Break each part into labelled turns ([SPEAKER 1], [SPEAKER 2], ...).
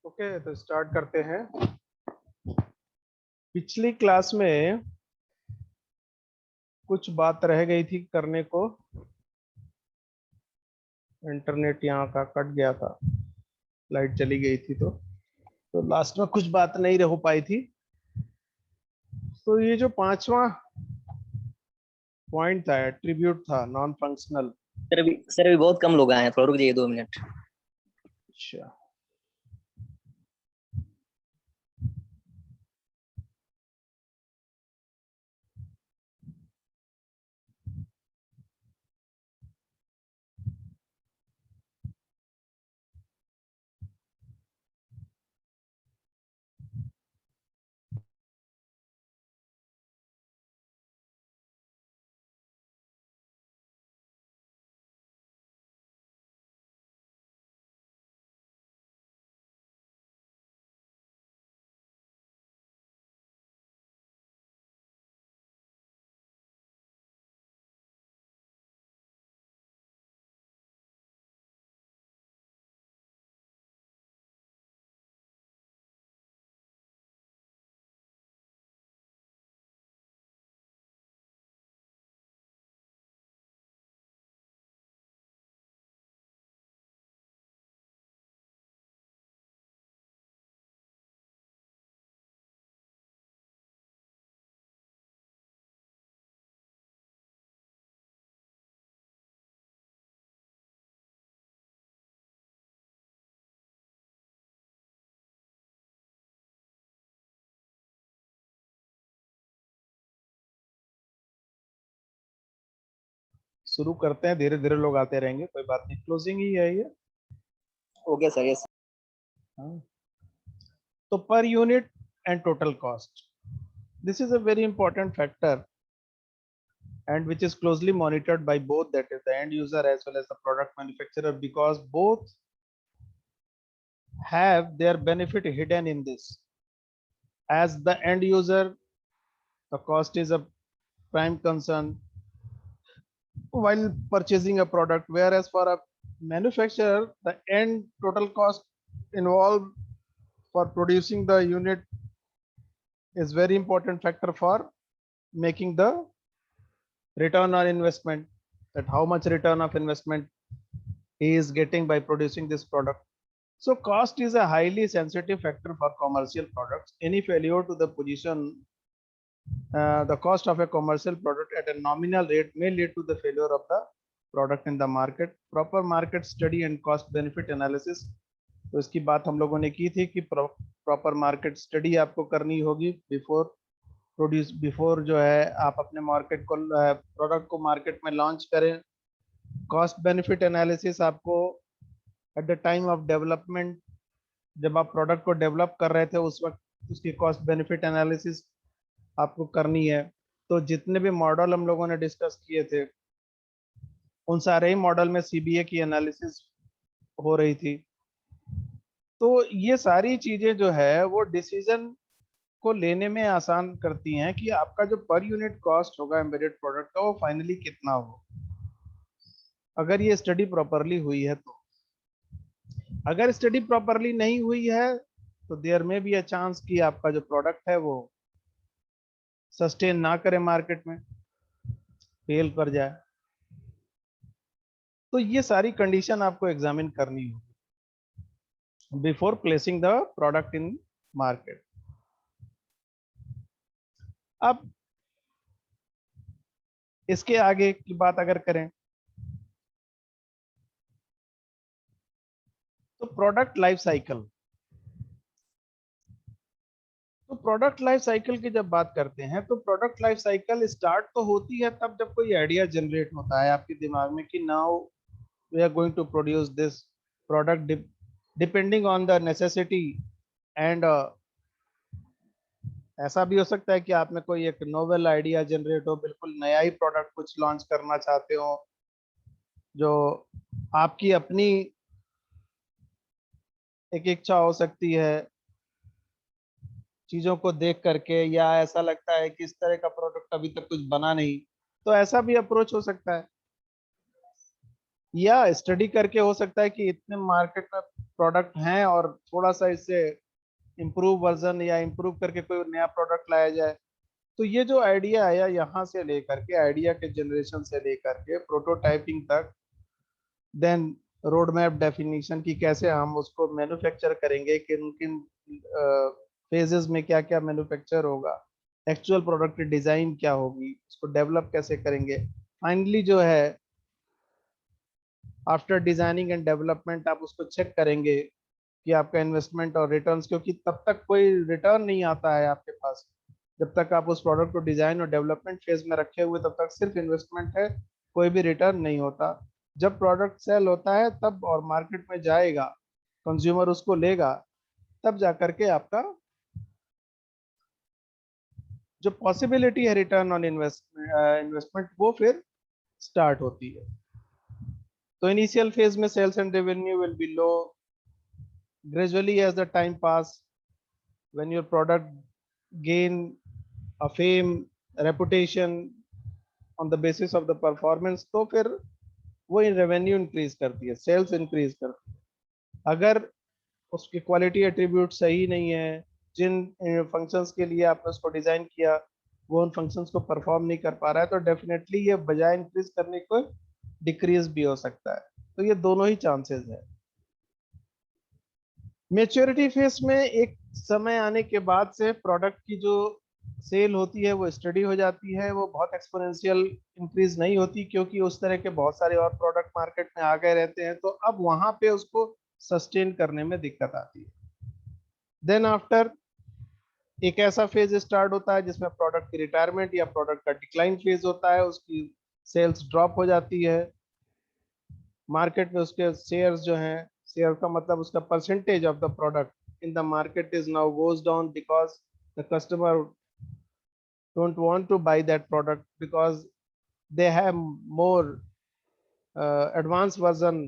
[SPEAKER 1] Okay, तो start करते हैं। पिछली क्लास में कुछ बात रह गई थी करने को। इंटरनेट यहाँ का कट गया था, लाइट चली गई थी, तो लास्ट में कुछ बात नहीं हो पाई थी। तो ये जो पांचवा पॉइंट था, एट्रीब्यूट था, नॉन फंक्शनल।
[SPEAKER 2] सर अभी बहुत कम लोग आए हैं, थोड़ा रुक जाइए 2 मिनट।
[SPEAKER 1] अच्छा, शुरू करते हैं। धीरे धीरे लोग आते रहेंगे, कोई बात नहीं, क्लोजिंग ही है ये।
[SPEAKER 2] Okay sir, yes.
[SPEAKER 1] हाँ। तो per unit and total cost, this is a very important factor and which is closely monitored by both, that is the end user as well as the product manufacturer, because both have their benefit hidden in this. As the end user, the cost is a prime concern while purchasing a product, whereas for a manufacturer the end total cost involved for producing the unit is very important factor for making the return on investment, that how much return of investment he is getting by producing this product. So cost is a highly sensitive factor for commercial products. Any failure to the position the cost of a commercial product at a nominal rate may lead to the failure of the product in the market. Proper market study and cost benefit analysis, तो इसकी बात हम लोगों ने की थी कि proper market study आपको करनी होगी बिफोर जो है आप अपने मार्केट को प्रोडक्ट को मार्केट में लॉन्च करें। कॉस्ट बेनिफिट एनालिसिस आपको at the time of development, जब आप प्रोडक्ट को डेवलप कर रहे थे उस वक्त उसकी कॉस्ट बेनिफिट एनालिसिस आपको करनी है। तो जितने भी मॉडल हम लोगों ने डिस्कस किए थे उन सारे ही मॉडल में सीबीए की एनालिसिस हो रही थी। तो ये सारी चीजें जो है वो डिसीजन को लेने में आसान करती हैं कि आपका जो पर यूनिट कॉस्ट होगा एम्बेडेड प्रोडक्ट का वो फाइनली कितना हो, अगर ये स्टडी प्रॉपरली हुई है तो। अगर स्टडी प्रॉपरली नहीं हुई है तो देयर में बी अ चांस कि आपका जो प्रोडक्ट है वो सस्टेन ना करे, मार्केट में फेल कर जाए। तो ये सारी कंडीशन आपको एग्जामिन करनी होगी before placing the product in market. अब इसके आगे की बात अगर करें तो प्रोडक्ट लाइफ साइकिल। तो प्रोडक्ट लाइफ साइकिल की जब बात करते हैं तो प्रोडक्ट लाइफ साइकिल स्टार्ट तो होती है तब जब कोई आइडिया जनरेट होता है आपके दिमाग में कि now we are going to produce this product depending on the necessity. And ऐसा भी हो सकता है कि आप में कोई एक नोवेल आइडिया जनरेट हो, बिल्कुल नया ही प्रोडक्ट कुछ लॉन्च करना चाहते हो जो आपकी अपनी एक इच्छा हो सकती है चीजों को देख करके, या ऐसा लगता है कि इस तरह का प्रोडक्ट अभी तक कुछ बना नहीं, तो ऐसा भी अप्रोच हो सकता है। या स्टडी करके हो सकता है कि इतने मार्केट में प्रोडक्ट हैं और थोड़ा सा इससे इम्प्रूव वर्जन या इम्प्रूव करके कोई नया प्रोडक्ट लाया जाए। तो ये जो आइडिया आया यहाँ से लेकर के, आइडिया के जनरेशन से लेकर के प्रोटोटाइपिंग तक, देन रोड मैप डेफिनेशन की कैसे हम उसको मैन्युफैक्चर करेंगे, किन किन फेजेस में क्या क्या मैन्युफैक्चर होगा, एक्चुअल प्रोडक्ट की डिजाइन क्या होगी, उसको डेवलप कैसे करेंगे, फाइनली जो है आफ्टर डिजाइनिंग एंड डेवलपमेंट आप उसको चेक करेंगे कि आपका इन्वेस्टमेंट और रिटर्न्स, क्योंकि तब तक कोई रिटर्न नहीं आता है आपके पास जब तक आप उस प्रोडक्ट को डिजाइन और डेवलपमेंट फेज में रखे हुए, तब तक सिर्फ इन्वेस्टमेंट है, कोई भी रिटर्न नहीं होता। जब प्रोडक्ट सेल होता है तब और मार्केट में जाएगा, कंज्यूमर उसको लेगा, तब जा करके आपका जो पॉसिबिलिटी है रिटर्न ऑन इन्वेस्टमेंट वो फिर स्टार्ट होती है। तो इनिशियल फेज में sales and revenue will be low, gradually as the time pass, when your product gain a fame, reputation on the basis of the performance, तो फिर वो रेवेन्यू इंक्रीज करती है, सेल्स इंक्रीज करती है। अगर उसकी क्वालिटी एट्रीब्यूट सही नहीं है, जिन फंक्शंस के लिए आपने उसको डिजाइन किया वो उन फंक्शंस को परफॉर्म नहीं कर पा रहा है, तो डेफिनेटली ये बजाय इंक्रीज करने को डिक्रीज भी हो सकता है। तो ये दोनों ही चांसेस है। मेच्योरिटी फेज में एक समय आने के बाद से प्रोडक्ट की जो सेल होती है वो स्टडी हो जाती है, वो बहुत एक्सपोनेंशियल इंक्रीज नहीं होती, क्योंकि उस तरह के बहुत सारे और प्रोडक्ट मार्केट में आ गए रहते हैं, तो अब वहां पे उसको सस्टेन करने में दिक्कत आती है। देन आफ्टर एक ऐसा फेज स्टार्ट होता है जिसमें प्रोडक्ट की रिटायरमेंट या प्रोडक्ट का डिक्लाइन फेज होता है, उसकी सेल्स ड्रॉप हो जाती है, मार्केट में उसके शेयर्स जो हैं, शेयर का मतलब उसका percentage of the product in the market is now goes down, because the customer don't want to buy that product because they have more advanced version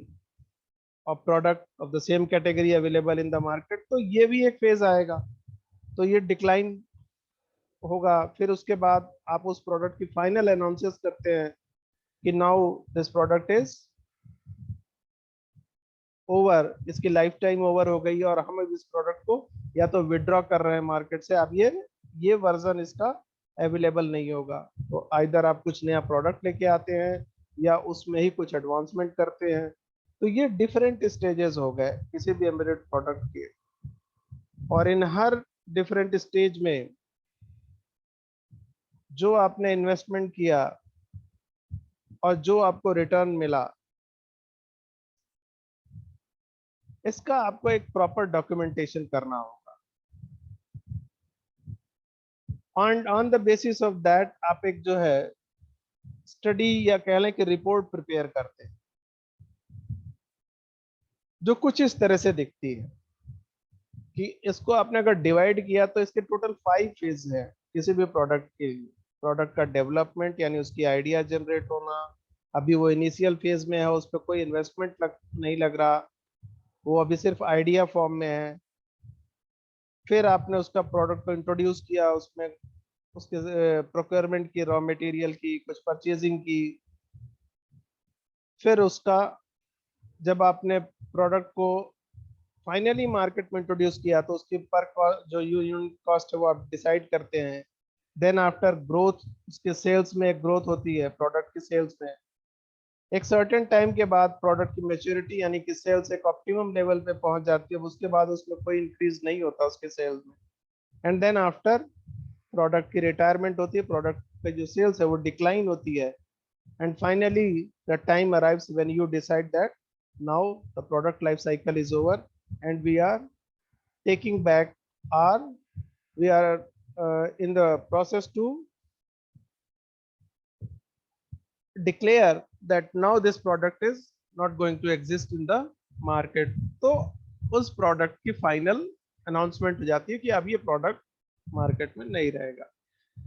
[SPEAKER 1] of product of the same category available in the market। तो ये भी एक phase आएगा, तो ये decline होगा। फिर उसके बाद आप उस प्रोडक्ट की फाइनल अनाउंसेस करते हैं कि now this product is over, इसकी लाइफ टाइम ओवर हो गई और हम इस प्रोडक्ट को या तो विड्रॉ कर रहे हैं मार्केट से, अब ये वर्जन इसका अवेलेबल नहीं होगा। तो आइदर आप कुछ नया प्रोडक्ट लेके आते हैं या उसमें ही कुछ एडवांसमेंट करते हैं। तो ये डिफरेंट स्टेजेस हो गए किसी भी एम्बेडेड प्रोडक्ट के, और इन हर डिफरेंट स्टेज में जो आपने इन्वेस्टमेंट किया और जो आपको रिटर्न मिला, इसका आपको एक प्रॉपर डॉक्यूमेंटेशन करना होगा। On the basis of that आप एक जो है स्टडी या कह लें कि रिपोर्ट प्रिपेयर करते हैं, जो कुछ इस तरह से दिखती है कि इसको आपने अगर डिवाइड किया तो इसके टोटल 5 फेज है किसी भी प्रोडक्ट के लिए। प्रोडक्ट का डेवलपमेंट यानी उसकी आइडिया जनरेट होना, अभी वो इनिशियल फेज में है, उस पर कोई इन्वेस्टमेंट नहीं लग रहा, वो अभी सिर्फ आइडिया फॉर्म में है। फिर आपने उसका प्रोडक्ट को इंट्रोड्यूस किया, उसमें उसके प्रोक्योरमेंट की, रॉ मटेरियल की, कुछ परचेजिंग की। फिर उसका जब आपने प्रोडक्ट को फाइनली मार्केट में इंट्रोड्यूस किया तो उसकी पर जो यूनिट कॉस्ट है वो आप डिसाइड करते हैं। देन आफ्टर ग्रोथ, उसके सेल्स में एक ग्रोथ होती है प्रोडक्ट की सेल्स में। एक सर्टेन टाइम के बाद प्रोडक्ट की मैच्योरिटी यानी कि सेल्स एक ऑप्टिमम लेवल पे पहुंच जाती है, उसके बाद उसमें कोई इंक्रीज नहीं होता उसके सेल्स में। एंड देन आफ्टर प्रोडक्ट की रिटायरमेंट होती है, प्रोडक्ट पे जो सेल्स है वो डिक्लाइन होती है। And finally the time arrives when you decide that now the product life cycle is over and we are taking back, or we are in the process to declare that now this product is not going to exist in the market। तो उस product की final announcement हो जाती है कि अब ये product market में नहीं रहेगा।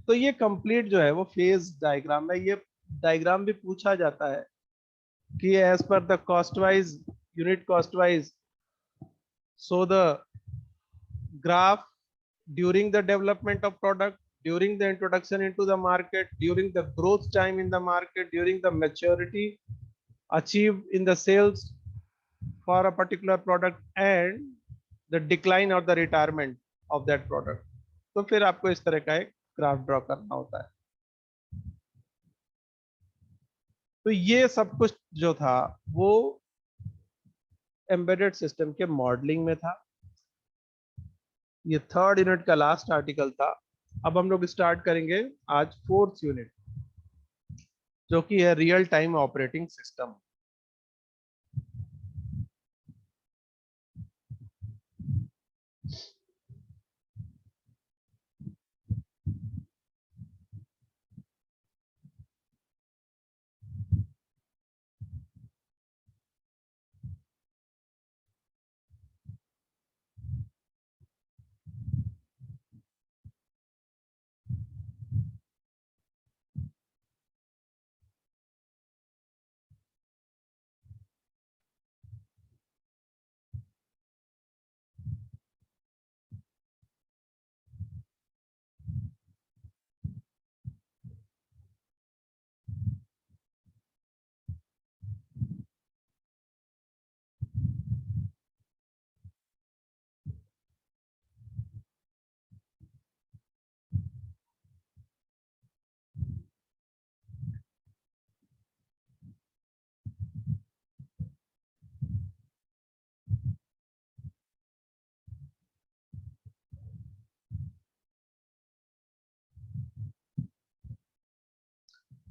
[SPEAKER 1] तो ये कंप्लीट जो है वो फेज डायग्राम है। ये डायग्राम भी पूछा जाता है कि एज पर the cost wise, unit cost wise, so the graph during the development of product, during the introduction into the market, during the growth time in the market, during the maturity achieved in the sales, for a particular product and the decline or the retirement of that product. तो फिर आपको इस तरह का एक graph draw करना होता है। तो ये सब कुछ जो था वो एम्बेडेड सिस्टम के मॉडलिंग में था। ये 3rd यूनिट का लास्ट आर्टिकल था। अब हम लोग स्टार्ट करेंगे आज 4th यूनिट, जो कि है रियल टाइम ऑपरेटिंग सिस्टम।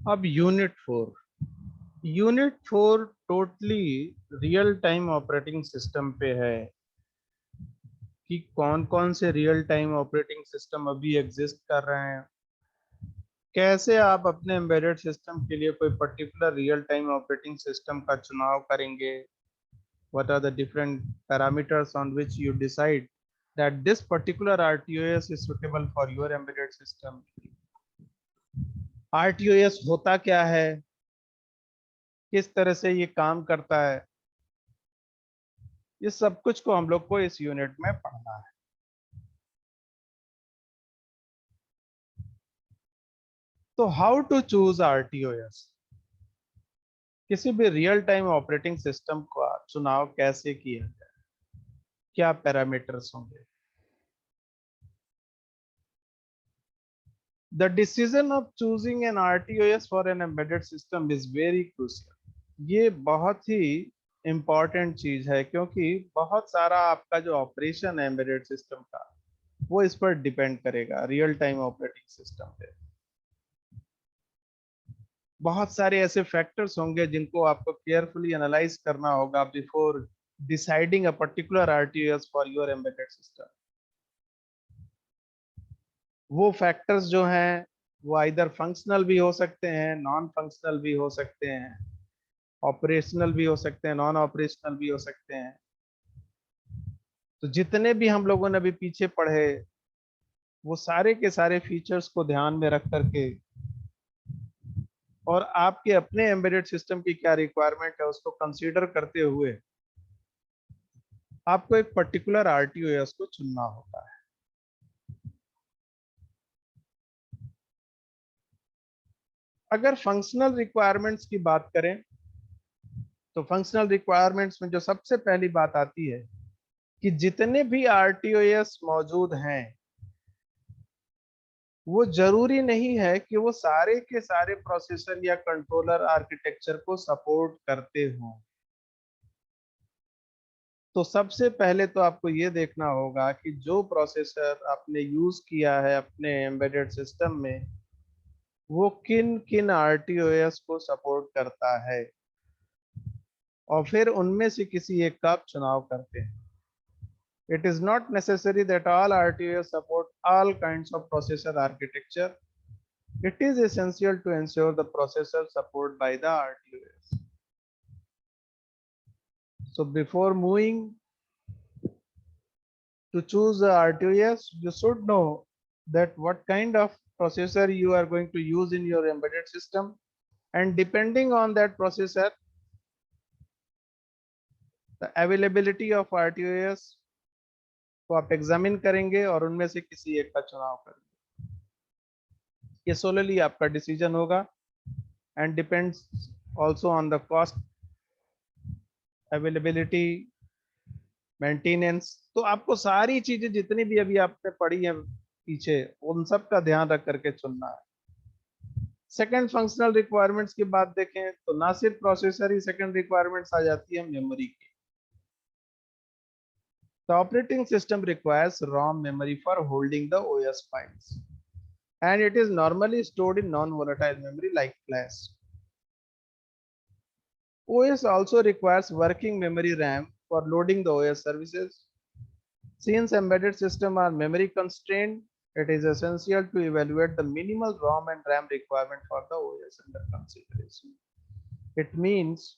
[SPEAKER 1] अब unit 4 totally real time operating system पे है कि कौन कौन से रियल टाइम ऑपरेटिंग सिस्टम अभी एग्जिस्ट कर रहे हैं, कैसे आप अपने एम्बेडेड सिस्टम के लिए कोई particular real time operating system का चुनाव करेंगे, what are the different parameters on which you decide that this particular RTOS is suitable for your embedded system. RTOS होता क्या है, किस तरह से ये काम करता है, ये सब कुछ को हम लोग को इस यूनिट में पढ़ना है। तो हाउ टू चूज RTOS, किसी भी रियल टाइम ऑपरेटिंग सिस्टम का चुनाव कैसे किया जाए, क्या पैरामीटर्स होंगे। The decision of choosing an RTOS for an embedded system is very crucial. ये बहुत ही इम्पोर्टेंट चीज है, क्योंकि बहुत सारा आपका जो ऑपरेशन है एम्बेडेड सिस्टम का वो इस पर डिपेंड करेगा, रियल टाइम ऑपरेटिंग सिस्टम पे। बहुत सारे ऐसे फैक्टर्स होंगे जिनको आपको केयरफुली एनालाइज करना होगा before deciding a particular RTOS for your embedded system. वो फैक्टर्स जो हैं वो इधर फंक्शनल भी हो सकते हैं, नॉन फंक्शनल भी हो सकते हैं, ऑपरेशनल भी हो सकते हैं, नॉन ऑपरेशनल भी हो सकते हैं। तो जितने भी हम लोगों ने अभी पीछे पढ़े वो सारे के सारे फीचर्स को ध्यान में रख करके और आपके अपने एम्बेडेड सिस्टम की क्या रिक्वायरमेंट है उसको कंसीडर करते हुए आपको एक पर्टिकुलर RTOS को चुनना होता है। अगर फंक्शनल रिक्वायरमेंट्स की बात करें तो फंक्शनल रिक्वायरमेंट्स में जो सबसे पहली बात आती है कि जितने भी RTOS मौजूद हैं वो जरूरी नहीं है कि वो सारे के सारे प्रोसेसर या कंट्रोलर आर्किटेक्चर को सपोर्ट करते हों। तो सबसे पहले तो आपको ये देखना होगा कि जो प्रोसेसर आपने यूज किया है अपने एम्बेडेड सिस्टम में वो किन किन RTOS को सपोर्ट करता है, और फिर उनमें से किसी एक का आप चुनाव करते हैं। It is not necessary that all RTOS support all kinds of processor architecture. It is essential to ensure the processor support by the RTOS. So before moving to choose the RTOS, you should know that what kind of processor you are going to use in your embedded system, and depending on that processor, the availability of RTOS को आप examine करेंगे और उनमें से किसी एक का चुनाव करेंगे। ये सोलली आपका डिसीजन होगा and depends also on the cost availability, maintenance. तो आपको सारी चीजें जितनी भी अभी आपने पढ़ी है पीछे, उन सब का ध्यान रख करके चुनना है। सेकंड फंक्शनल रिक्वायरमेंट्स की बात देखें तो ना सिर्फ प्रोसेसर ही, सेकंड रिक्वायरमेंट्स आ जाती है मेमोरी की। The operating system requires ROM memory for holding the OS files, and it is normally stored in non-volatile memory like flash. OS also requires working memory RAM for loading the OS services. Since embedded systems are memory constrained, it is essential to evaluate the minimal ROM and RAM requirement for the OS under consideration. It means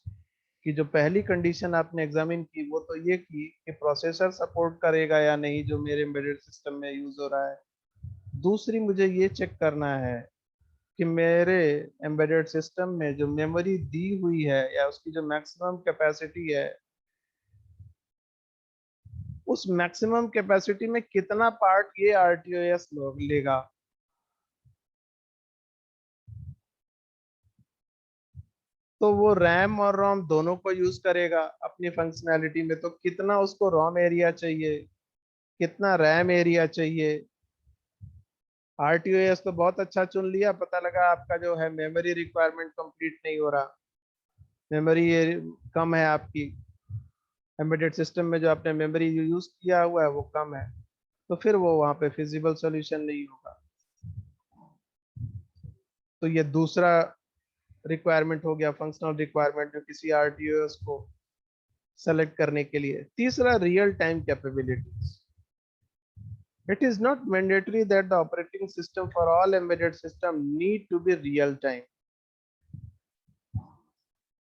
[SPEAKER 1] कि जो पहली condition आपने examine की वो तो ये की कि प्रोसेसर सपोर्ट करेगा या नहीं जो मेरे एम्बेडेड सिस्टम में यूज हो रहा है। दूसरी मुझे ये चेक करना है कि मेरे एम्बेडेड सिस्टम में जो मेमोरी दी हुई है या उसकी जो मैक्सिमम कैपेसिटी है, उस मैक्सिमम कैपेसिटी में कितना पार्ट ये आरटीओएस लेगा। तो वो रैम और रोम दोनों को यूज करेगा अपनी फंक्शनैलिटी में, तो कितना उसको रोम एरिया चाहिए, कितना रैम एरिया चाहिए। आरटीओएस तो बहुत अच्छा चुन लिया, पता लगा आपका जो है मेमोरी रिक्वायरमेंट कंप्लीट नहीं हो रहा, मेमोरी कम है आपकी, एम्बेडेड सिस्टम में जो आपने मेमोरी यूज किया हुआ है वो कम है, तो फिर वो वहां पे फिजिबल सॉल्यूशन नहीं होगा। तो ये दूसरा रिक्वायरमेंट हो गया, फंक्शनल रिक्वायरमेंट जो किसी आरटीओएस को सेलेक्ट करने के लिए। तीसरा, real time capabilities. It is not mandatory that the operating system for all embedded system need to be real time.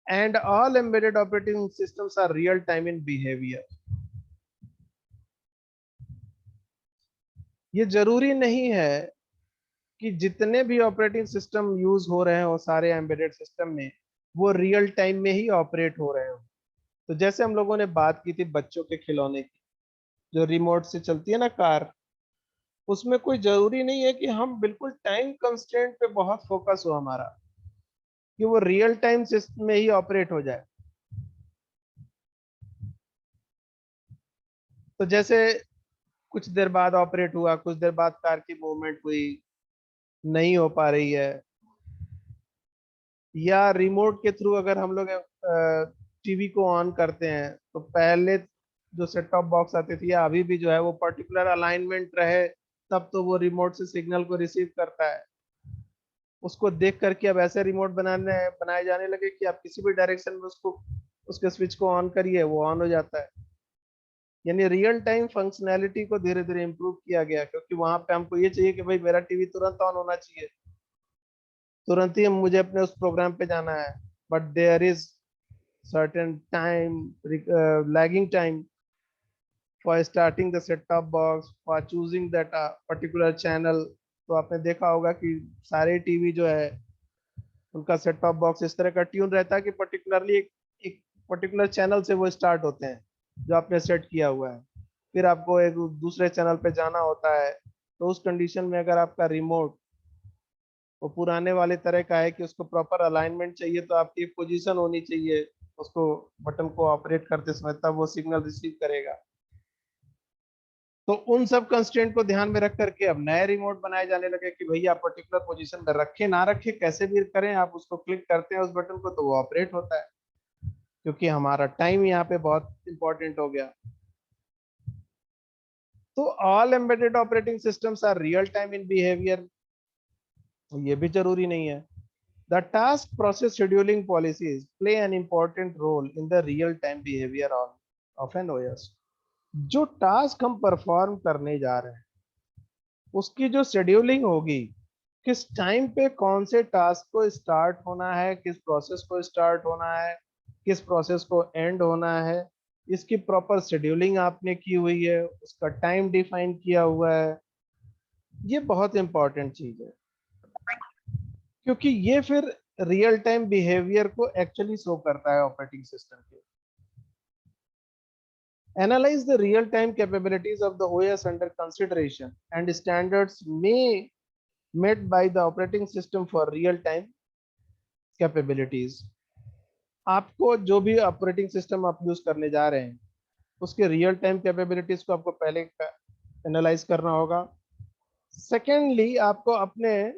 [SPEAKER 1] And all embedded operating systems are real time in behavior. ये जरूरी नहीं है कि जितने भी ऑपरेटिंग सिस्टम यूज हो रहे हो सारे एम्बेडेड सिस्टम में वो रियल टाइम में ही ऑपरेट हो रहे हो। तो जैसे हम लोगों ने बात की थी बच्चों के खिलौने की, जो रिमोट से चलती है ना कार, उसमें कोई जरूरी नहीं है कि हम बिल्कुल टाइम कंस्ट्रेंट पे बहुत फोकस हो हमारा, कि वो रियल टाइम सिस्टम में ही ऑपरेट हो जाए। तो जैसे कुछ देर बाद ऑपरेट हुआ, कुछ देर बाद कार की मूवमेंट हुई, नहीं हो पा रही है, या रिमोट के थ्रू अगर हम लोग टीवी को ऑन करते हैं तो पहले जो सेट टॉप बॉक्स आती थी या अभी भी जो है वो पर्टिकुलर अलाइनमेंट रहे तब तो वो रिमोट से सिग्नल को रिसीव करता है। उसको देख करके अब ऐसे रिमोट बनाए जाने लगे कि आप किसी भी डायरेक्शन में उसको, उसके स्विच को ऑन करिए वो ऑन हो जाता है। यानी रियल टाइम फंक्शनैलिटी को धीरे धीरे इम्प्रूव किया गया, क्योंकि वहां पे हमको ये चाहिए कि भाई मेरा टीवी तुरंत ऑन होना चाहिए, तुरंत ही मुझे अपने उस प्रोग्राम पे जाना है। But there is certain time, lagging time for starting the set top box, for choosing that particular channel। तो आपने देखा होगा कि सारे टीवी जो है उनका सेट टॉप बॉक्स इस तरह का ट्यून रहता है कि पर्टिकुलरली एक पर्टिकुलर चैनल से वो स्टार्ट होते हैं जो आपने सेट किया हुआ है, फिर आपको एक दूसरे चैनल पे जाना होता है। तो उस कंडीशन में अगर आपका रिमोट वो पुराने वाले तरह का है कि उसको प्रॉपर अलाइनमेंट चाहिए, तो आपकी एक पोजीशन होनी चाहिए उसको बटन को ऑपरेट करते समय, तब वो सिग्नल रिसीव करेगा। तो उन सब कंस्ट्रेंट को ध्यान में रख करके अब नए रिमोट बनाए जाने लगे कि भैया पर्टिकुलर पोजीशन में रखे ना रखे कैसे भी करें, आप उसको क्लिक करते हैं उस बटन को तो वो ऑपरेट होता है, क्योंकि हमारा टाइम यहाँ पे बहुत इंपॉर्टेंट हो गया। तो all embedded operating systems are real time in behaviour, ये भी जरूरी नहीं है। The task process scheduling policies play an important role in the real-time behavior of an OS। जो टास्क हम परफॉर्म करने जा रहे हैं उसकी जो शेड्यूलिंग होगी, किस टाइम पे कौन से टास्क को स्टार्ट होना है, किस प्रोसेस को स्टार्ट होना है, किस प्रोसेस को एंड होना है, इसकी प्रॉपर शेड्यूलिंग आपने की हुई है, उसका टाइम डिफाइन किया हुआ है। ये बहुत इंपॉर्टेंट चीज है, क्योंकि ये फिर रियल टाइम बिहेवियर को एक्चुअली शो करता है ऑपरेटिंग सिस्टम के। Analyze the real time capabilities of the OS under consideration and standards may met by the operating system for real time capabilities। आपको जो भी ऑपरेटिंग सिस्टम आप use करने जा रहे हैं उसके रियल टाइम कैपेबिलिटीज को आपको पहले एनालाइज करना होगा। सेकेंडली, आपको अपने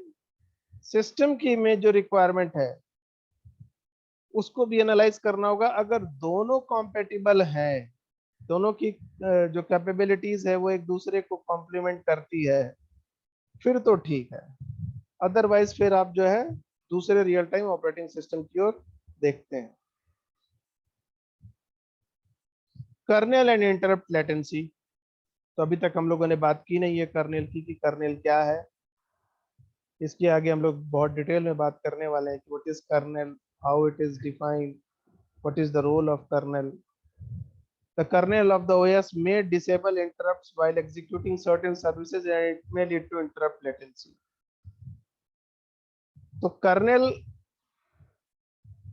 [SPEAKER 1] सिस्टम की में जो रिक्वायरमेंट है उसको भी एनालाइज करना होगा। अगर दोनों कॉम्पेटिबल है, दोनों की जो कैपेबिलिटीज है वो एक दूसरे को कॉम्प्लीमेंट करती है, फिर तो ठीक है। अदरवाइज फिर आप जो है दूसरे रियल टाइम ऑपरेटिंग सिस्टम की ओर देखते हैं। कर्नेल एंड इंटरप्ट लेटेंसी, तो अभी तक हम लोगों ने बात की नहीं है कर्नेल की कि कर्नेल क्या है। इसके आगे हम लोग बहुत डिटेल में बात करने वाले हैं कि what is kernel, how it is defined, what is the role of kernel. The kernel of the OS may disable interrupts while executing certain services and it may lead to interrupt latency. तो kernel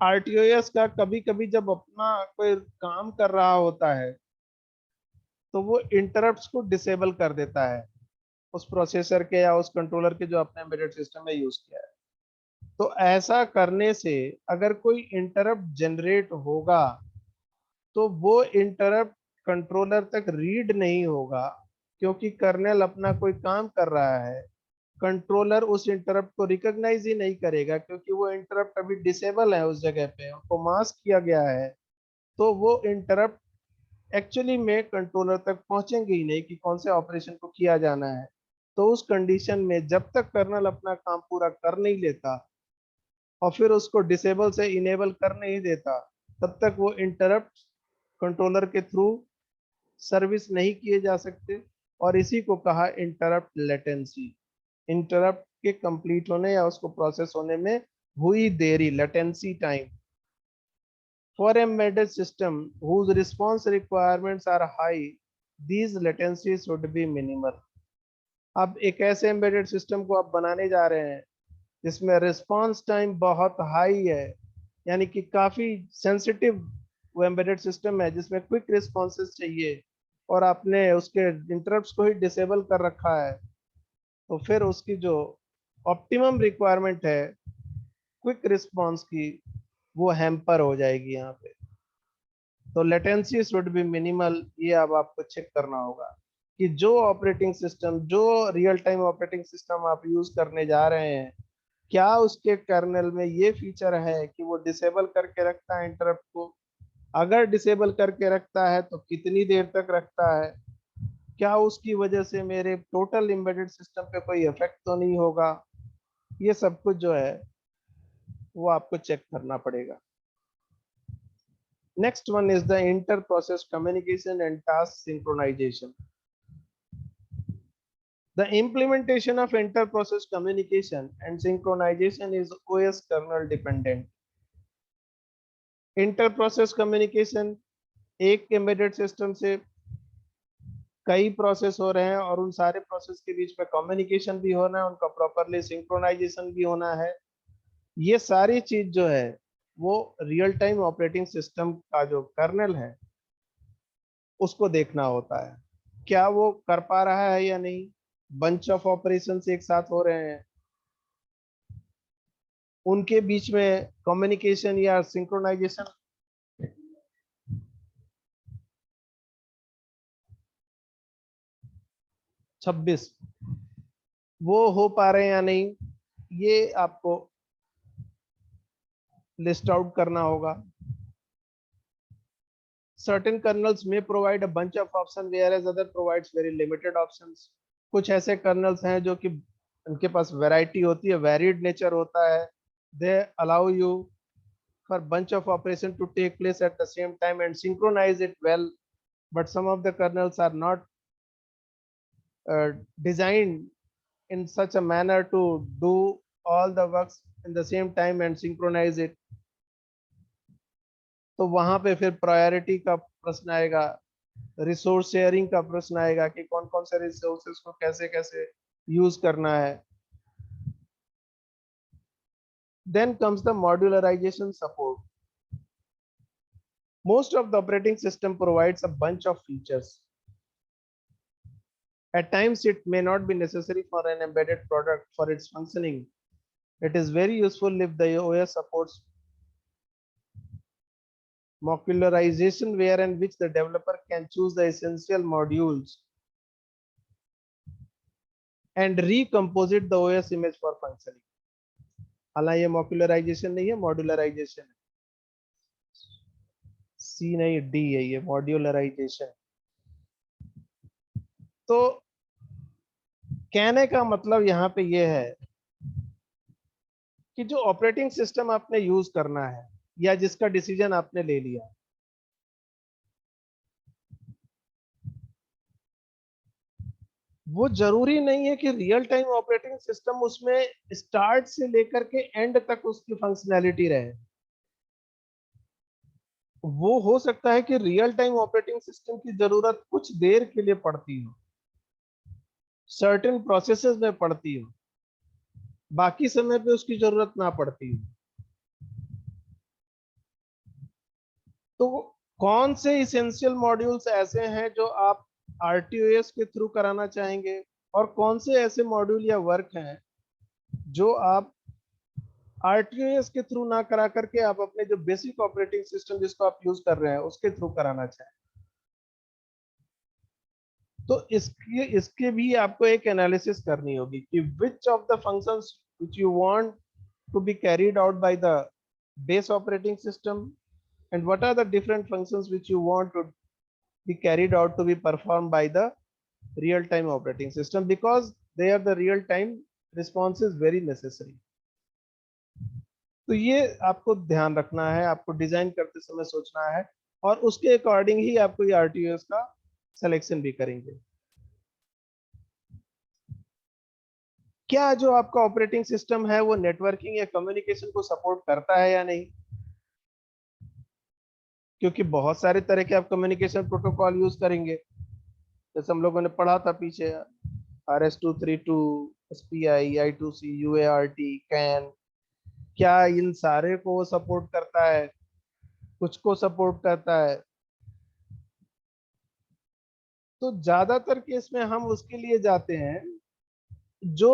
[SPEAKER 1] आरटीओएस का कभी कभी जब अपना कोई काम कर रहा होता है तो वो इंटरप्ट्स को डिसेबल कर देता है उस प्रोसेसर के या उस कंट्रोलर के जो आपने एम्बेडेड सिस्टम में यूज किया है। तो ऐसा करने से अगर कोई इंटरप्ट जनरेट होगा तो वो इंटरप्ट कंट्रोलर तक रीड नहीं होगा, क्योंकि कर्नेल अपना कोई काम कर रहा है। कंट्रोलर उस इंटरप्ट को रिकॉग्नाइज ही नहीं करेगा क्योंकि वो इंटरप्ट अभी डिसेबल है, उस जगह पे उनको मास्क किया गया है। तो वो इंटरप्ट एक्चुअली में कंट्रोलर तक पहुंचेंगे ही नहीं कि कौन से ऑपरेशन को किया जाना है। तो उस कंडीशन में जब तक कर्नल अपना काम पूरा कर नहीं लेता और फिर उसको डिसेबल से इनेबल कर नहीं देता, तब तक वो इंटरप्ट कंट्रोलर के थ्रू सर्विस नहीं किए जा सकते। और इसी को कहा इंटरप्ट लेटेंसी। इंटरप्ट के कंप्लीट होने या उसको प्रोसेस होने में हुई देरी, latency time. For embedded system whose response requirements are high, these latencies should be minimal. अब एक ऐसे एम्बेडेड सिस्टम को आप बनाने जा रहे हैं जिसमें रिस्पांस टाइम बहुत हाई है, यानी कि काफी सेंसिटिव वो एम्बेडेड सिस्टम है जिसमें क्विक रिस्पॉन्सेस चाहिए, और आपने उसके इंटरप्ट्स को ही डिसेबल कर रखा है। तो फिर उसकी जो ऑप्टिमम रिक्वायरमेंट है क्विक रिस्पॉन्स की, वो हैम्पर हो जाएगी यहाँ पे। तो लेटेंसी शुड बी मिनिमल, ये अब आपको चेक करना होगा कि जो ऑपरेटिंग सिस्टम, जो रियल टाइम ऑपरेटिंग सिस्टम आप यूज करने जा रहे हैं, क्या उसके कर्नेल में ये फीचर है कि वो डिसेबल करके रखता है इंटरप्ट को। अगर डिसेबल करके रखता है तो कितनी देर तक रखता है, क्या उसकी वजह से मेरे टोटल एम्बेडेड सिस्टम पे कोई इफेक्ट तो नहीं होगा। ये सब कुछ जो है वो आपको चेक करना पड़ेगा। Next one is the inter-process communication and task synchronization. The implementation of inter-process communication and synchronization is OS kernel dependent. Inter-process communication, एक embedded system से कई प्रोसेस हो रहे हैं और उन सारे प्रोसेस के बीच में कम्युनिकेशन भी होना है, उनका प्रॉपरली सिंक्रोनाइजेशन भी होना है। ये सारी चीज जो है वो रियल टाइम ऑपरेटिंग सिस्टम का जो कर्नेल है उसको देखना होता है, क्या वो कर पा रहा है या नहीं। बंच ऑफ ऑपरेशंस एक साथ हो रहे हैं, उनके बीच में कम्युनिकेशन या सिंक्रोनाइजेशन 26 वो हो पा रहे हैं या नहीं, ये आपको लिस्ट आउट करना होगा। Certain kernels may provide a bunch of options whereas other provides very limited options. कुछ ऐसे kernels हैं जो कि उनके पास वैरायटी होती है, वेरिड नेचर होता है। They allow you for bunch of operation to take place at the same time and synchronize it well, but some of the kernels are not designed in such a manner to do all the works in the same time and synchronize it. तो वहां पे फिर priority का प्रश्न आएगा, resource sharing का प्रश्न आएगा कि कौन कौन से रिसोर्सेस को कैसे कैसे यूज करना है। Then comes the modularization support. Most of the operating system provides a bunch of features. At times it may not be necessary for an embedded product for its functioning. It is very useful if the OS supports modularization where and which the developer can choose the essential modules and recompose it the OS image for functioning. हालांकि ये मॉड्यूलराइजेशन नहीं है, मॉड्यूलराइजेशन है, सी नहीं D है ये मॉड्यूलराइजेशन। तो कहने का मतलब यहाँ पे ये है कि जो ऑपरेटिंग सिस्टम आपने यूज करना है या जिसका डिसीजन आपने ले लिया, वो जरूरी नहीं है कि रियल टाइम ऑपरेटिंग सिस्टम उसमें स्टार्ट से लेकर के एंड तक उसकी फंक्शनैलिटी रहे। वो हो सकता है कि रियल टाइम ऑपरेटिंग सिस्टम की जरूरत कुछ देर के लिए पड़ती हो, सर्टेन प्रोसेसेस में पड़ती हो, बाकी समय पे उसकी जरूरत ना पड़ती हो। तो कौन से इसेंशियल मॉड्यूल्स ऐसे हैं जो आप आरटीओएस के थ्रू कराना चाहेंगे, और कौन से ऐसे मॉड्यूल या वर्क हैं जो आप आरटीओएस के थ्रू ना करा करके आप अपने जो बेसिक ऑपरेटिंग सिस्टम जिसको आप यूज कर रहे हैं उसके थ्रू कराना चाहें। तो इसके भी आपको एक एनालिसिस करनी होगी कि which of the functions which you want to be carried out by the base operating system and what are the different functions which you want to be carried out to be performed by the real time operating system, because there the real time response is very necessary. तो ये आपको ध्यान रखना है, आपको design करते समय सोचना है, और उसके अकॉर्डिंग ही आपको ये आरटीओएस का सिलेक्शन भी करेंगे। क्या जो आपका ऑपरेटिंग सिस्टम है वो नेटवर्किंग या कम्युनिकेशन को सपोर्ट करता है या नहीं, क्योंकि बहुत सारे तरह के आप कम्युनिकेशन प्रोटोकॉल यूज करेंगे, जैसे हम लोगों ने पढ़ा था पीछे RS-232, SPI, I2C, UART, CAN। क्या इन सारे को वो सपोर्ट करता है, कुछ को सपोर्ट करता है। तो ज्यादातर केस में हम उसके लिए जाते हैं जो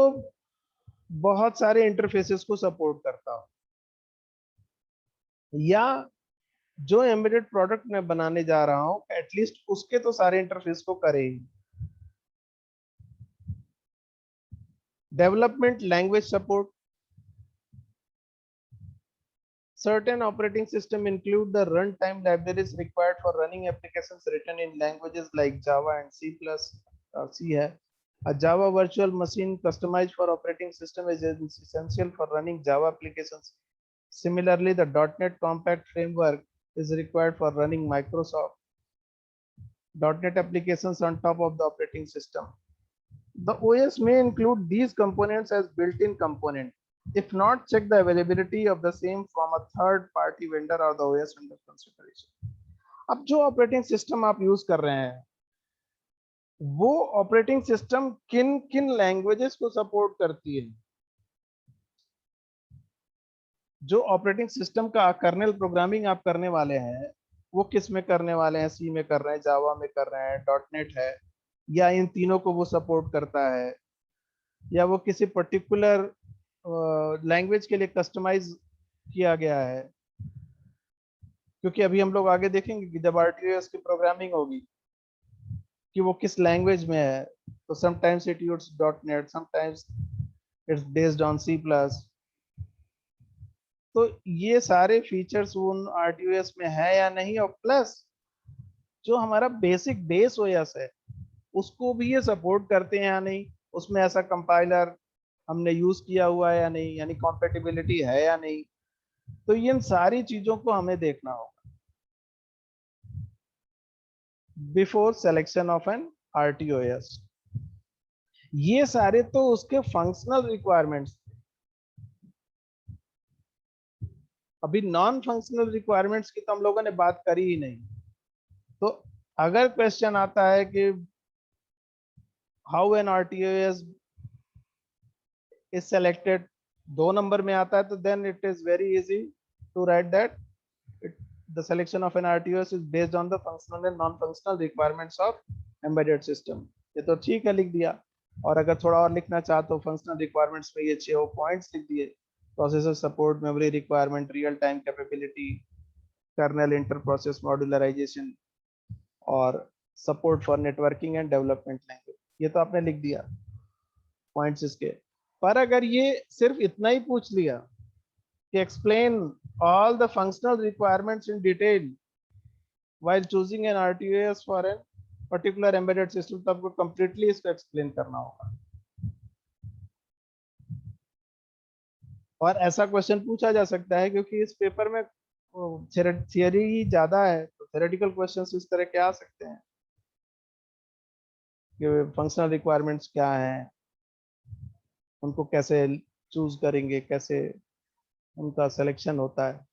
[SPEAKER 1] बहुत सारे इंटरफेसेस को सपोर्ट करता हो, या जो एम्बेडेड प्रोडक्ट मैं बनाने जा रहा हूं एटलीस्ट उसके तो सारे इंटरफेस को करे ही। Development language support. Certain operating systems include the runtime libraries required for running applications written in languages like Java and C++. C है। A Java virtual machine customized for operating system is essential for running Java applications. Similarly, the .NET Compact framework is required for running Microsoft .NET applications on top of the operating system. The OS may include these components as built-in component. If not, check the availability of the same from a third-party vendor or the OS under consideration. अब जो operating system आप use कर रहे हैं वो operating system किन किन languages को सपोर्ट करती है। जो ऑपरेटिंग सिस्टम का कर्नेल प्रोग्रामिंग आप करने वाले हैं वो किस में करने वाले हैं, सी में कर रहे हैं, जावा में कर रहे हैं, .NET है, या इन तीनों को वो सपोर्ट करता है, या वो किसी पर्टिकुलर लैंग्वेज के लिए कस्टमाइज किया गया है। क्योंकि अभी हम लोग आगे देखेंगे कि जब आरटीओएस की प्रोग्रामिंग होगी कि वो किस लैंग्वेज में है, तो sometimes it use .NET, sometimes it's based on C++। तो ये सारे फीचर्स उन आरटीओएस में है या नहीं, और प्लस जो हमारा बेसिक बेस ओएस है उसको भी ये सपोर्ट करते हैं या नहीं, उसमें ऐसा कंपाइलर हमने यूज किया हुआ है या नहीं, यानी कॉम्पेटिबिलिटी है या नहीं। तो इन सारी चीजों को हमें देखना होगा बिफोर सिलेक्शन ऑफ एन आरटीओएस। ये सारे तो उसके फंक्शनल रिक्वायरमेंट्स। अभी नॉन फंक्शनल रिक्वायरमेंट्स की तो हम लोगों ने बात करी ही नहीं। तो अगर क्वेश्चन आता है कि how an RTOS is selected, 2 number में आता है, तो then it is very easy to write that the selection of an RTOS is based on the functional and non-functional requirements of embedded system। ये तो ठीक है, लिख दिया। और अगर थोड़ा और लिखना चाहते हो फंक्शनल रिक्वायरमेंट्स में ये 6 पॉइंट्स लिख दिए, processor support, memory requirement, real time capability, kernel inter process modularization और support for networking and development language, ये तो आपने लिख दिया पॉइंट्स इसके। पर अगर ये सिर्फ इतना ही पूछ लिया कि explain all the functional requirements in detail while choosing an RTOS for an particular embedded system, तो आपको कंप्लीटली इसको एक्सप्लेन करना होगा। और ऐसा क्वेश्चन पूछा जा सकता है क्योंकि इस पेपर में थियरी ज्यादा है, तो थ्योरेटिकल क्वेश्चंस इस तरह के आ सकते हैं कि फंक्शनल रिक्वायरमेंट्स क्या हैं, उनको कैसे चूज करेंगे, कैसे उनका सिलेक्शन होता है।